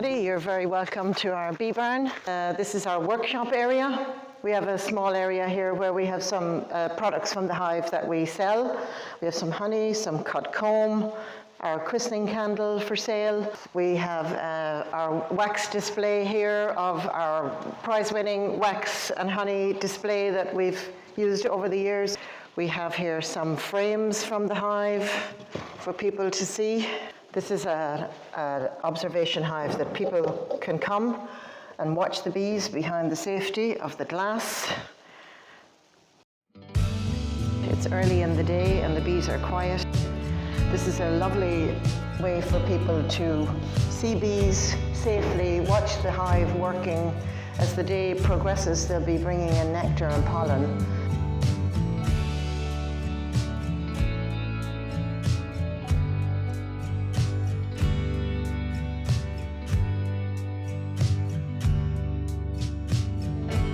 everybody. You're very welcome to our bee barn. This is our workshop area. We have a small area here where we have some products from the hive that we sell. We have some honey, some cut comb, our christening candle for sale. We have our wax display here of our prize-winning wax and honey display that we've used over the years. We have here some frames from the hive for people to see. This is an observation hive that people can come and watch the bees behind the safety of the glass. It's early in the day and the bees are quiet. This is a lovely way for people to see bees safely, watch the hive working. As the day progresses, they'll be bringing in nectar and pollen.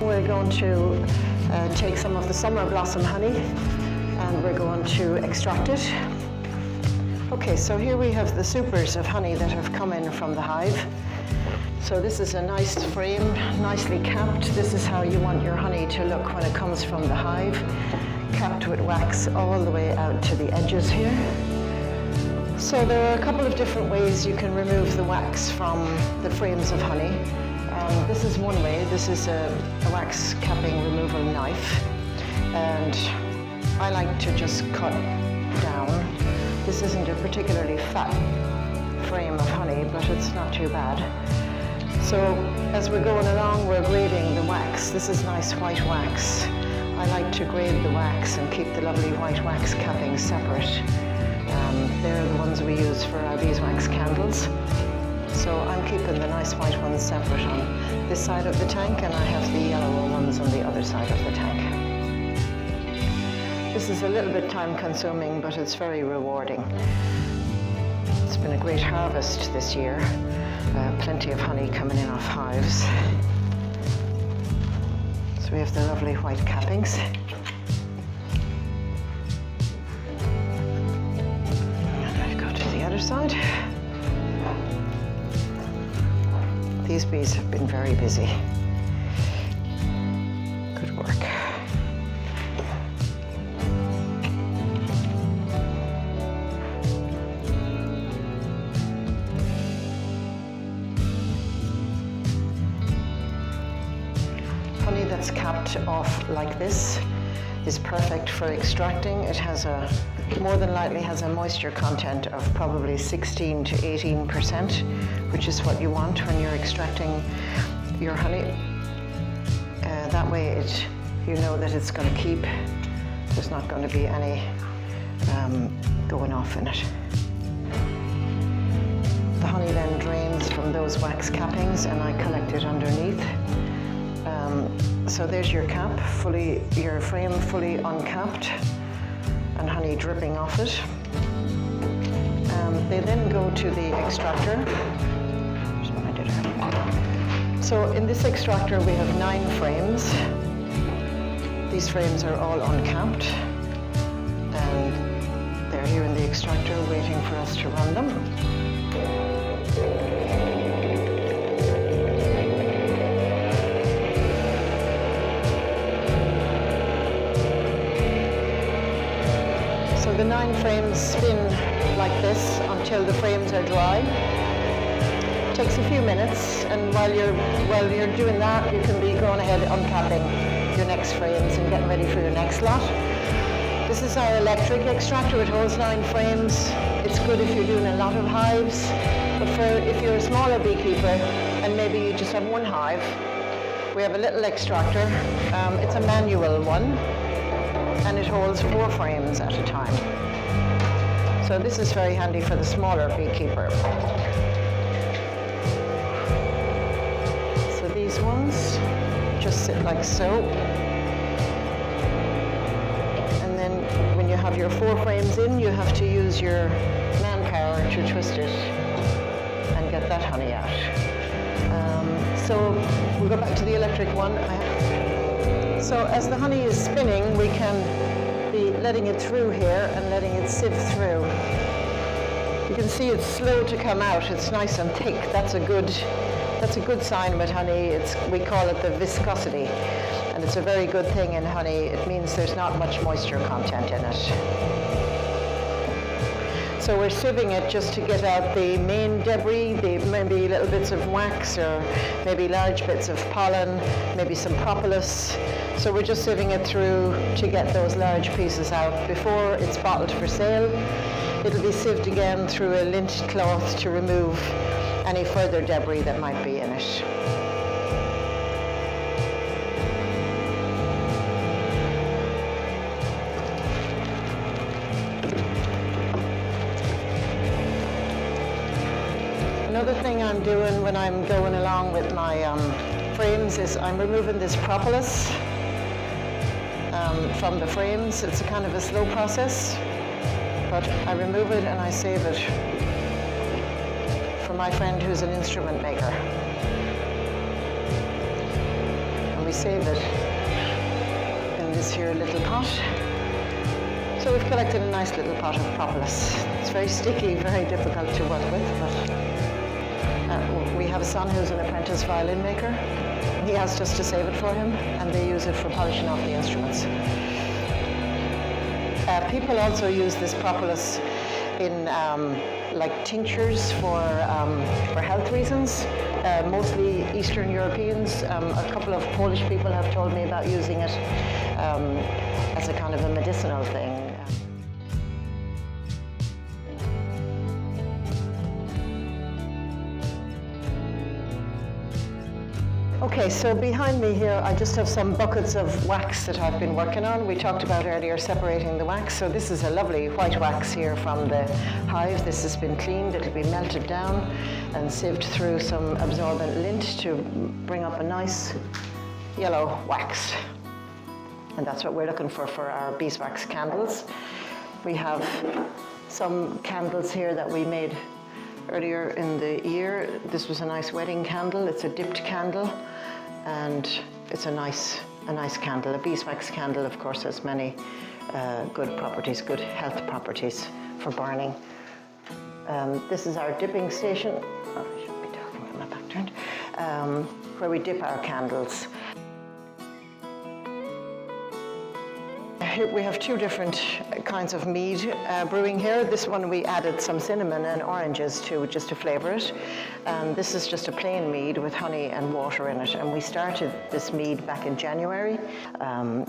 We're going to take some of the summer blossom honey and we're going to extract it. Okay, so here we have the supers of honey that have come in from the hive. So this is a nice frame, nicely capped. This is how you want your honey to look when it comes from the hive. Capped with wax all the way out to the edges here. So there are a couple of different ways you can remove the wax from the frames of honey. This is one way. This is a wax capping removal knife, and I like to just cut down. This isn't a particularly fat frame of honey, but it's not too bad. So as we're going along, we're grading the wax. This is nice white wax. I like to grade the wax and keep the lovely white wax cappings separate. They're the ones we use for our beeswax candles. So I'm keeping the nice white ones separate on this side of the tank, and I have the yellow ones on the other side of the tank. This is a little bit time consuming, but it's very rewarding. It's been a great harvest this year. Plenty of honey coming in off hives. So we have the lovely white cappings. And I go to the other side. These bees have been very busy. Good work. Honey that's capped off like this is perfect for extracting. It has more than likely has a moisture content of probably 16 to 18%, which is what you want when you're extracting your honey. That way you know that it's going to keep. There's not going to be any going off in it. The honey then drains from those wax cappings and I collect it underneath. So there's your cap, your frame fully uncapped and honey dripping off it. They then go to the extractor. Here's what I did earlier. So in this extractor we have 9 frames. These frames are all uncapped and they're here in the extractor waiting for us to run them. The 9 frames spin like this until the frames are dry. It takes a few minutes, and while you're doing that, you can be going ahead uncapping your next frames and getting ready for your next lot. This is our electric extractor. It holds 9 frames. It's good if you're doing a lot of hives, but if you're a smaller beekeeper and maybe you just have 1 hive, we have a little extractor. It's a manual one, and it holds 4 frames at a time. So this is very handy for the smaller beekeeper. So these ones just sit like so. And then when you have your 4 frames in, you have to use your manpower to twist it and get that honey out. So we'll go back to the electric one. So as the honey is spinning, we can be letting it through here and letting it sieve through. You can see it's slow to come out. It's nice and thick. That's a good sign with honey. We call it the viscosity, and it's a very good thing in honey. It means there's not much moisture content in it. So we're sieving it just to get out the main debris, maybe little bits of wax or maybe large bits of pollen, maybe some propolis. So we're just sieving it through to get those large pieces out before it's bottled for sale. It'll be sieved again through a lint cloth to remove any further debris that might be in it. Another thing I'm doing when I'm going along with my frames is I'm removing this propolis from the frames. It's a kind of a slow process, but I remove it and I save it for my friend who's an instrument maker. And we save it in this here little pot. So we've collected a nice little pot of propolis. It's very sticky, very difficult to work with, but we have a son who's an apprentice violin maker. He asked us to save it for him, and they use it for polishing off the instruments. People also use this propolis in like tinctures for health reasons, mostly Eastern Europeans. A couple of Polish people have told me about using it as a kind of a medicinal thing. Okay, so behind me here, I just have some buckets of wax that I've been working on. We talked about earlier separating the wax. So this is a lovely white wax here from the hive. This has been cleaned. It'll be melted down and sieved through some absorbent lint to bring up a nice yellow wax. And that's what we're looking for our beeswax candles. We have some candles here that we made earlier in the year. This was a nice wedding candle. It's a dipped candle, and it's a nice candle. A beeswax candle, of course, has many good properties, good health properties for burning. This is our dipping station. Oh, I shouldn't be talking with my back turned. Where we dip our candles. We have two different kinds of mead brewing here. This one we added some cinnamon and oranges to just to flavor it. This is just a plain mead with honey and water in it. And we started this mead back in January.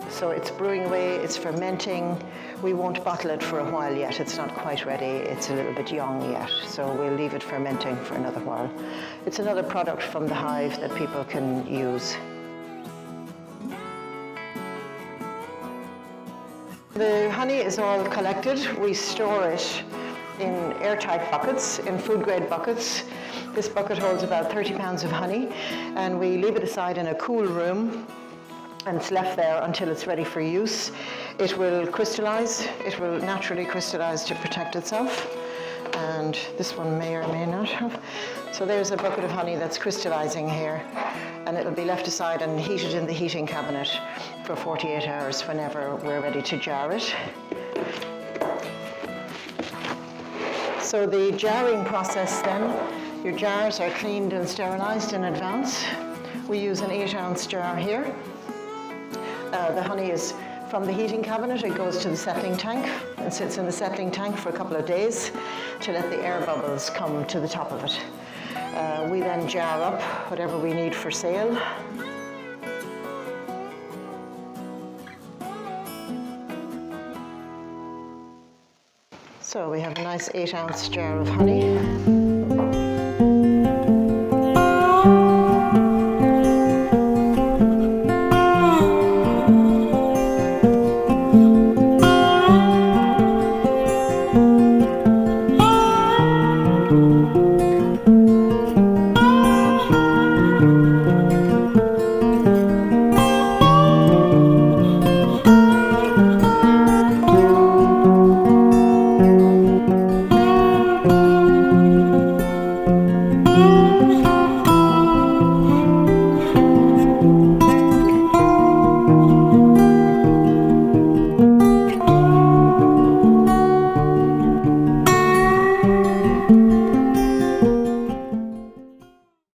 So it's brewing away, it's fermenting. We won't bottle it for a while yet. It's not quite ready. It's a little bit young yet. So we'll leave it fermenting for another while. It's another product from the hive that people can use. The honey is all collected. We store it in airtight buckets, in food-grade buckets. This bucket holds about 30 pounds of honey, and we leave it aside in a cool room, and it's left there until it's ready for use. It will crystallize. It will naturally crystallize to protect itself, and this one may or may not have. So there's a bucket of honey that's crystallizing here, and it'll be left aside and heated in the heating cabinet for 48 hours whenever we're ready to jar it. So the jarring process then, your jars are cleaned and sterilized in advance. We use an 8-ounce jar here. The honey is from the heating cabinet. It goes to the settling tank and sits in the settling tank for a couple of days to let the air bubbles come to the top of it. We then jar up whatever we need for sale. So we have a nice 8-ounce jar of honey.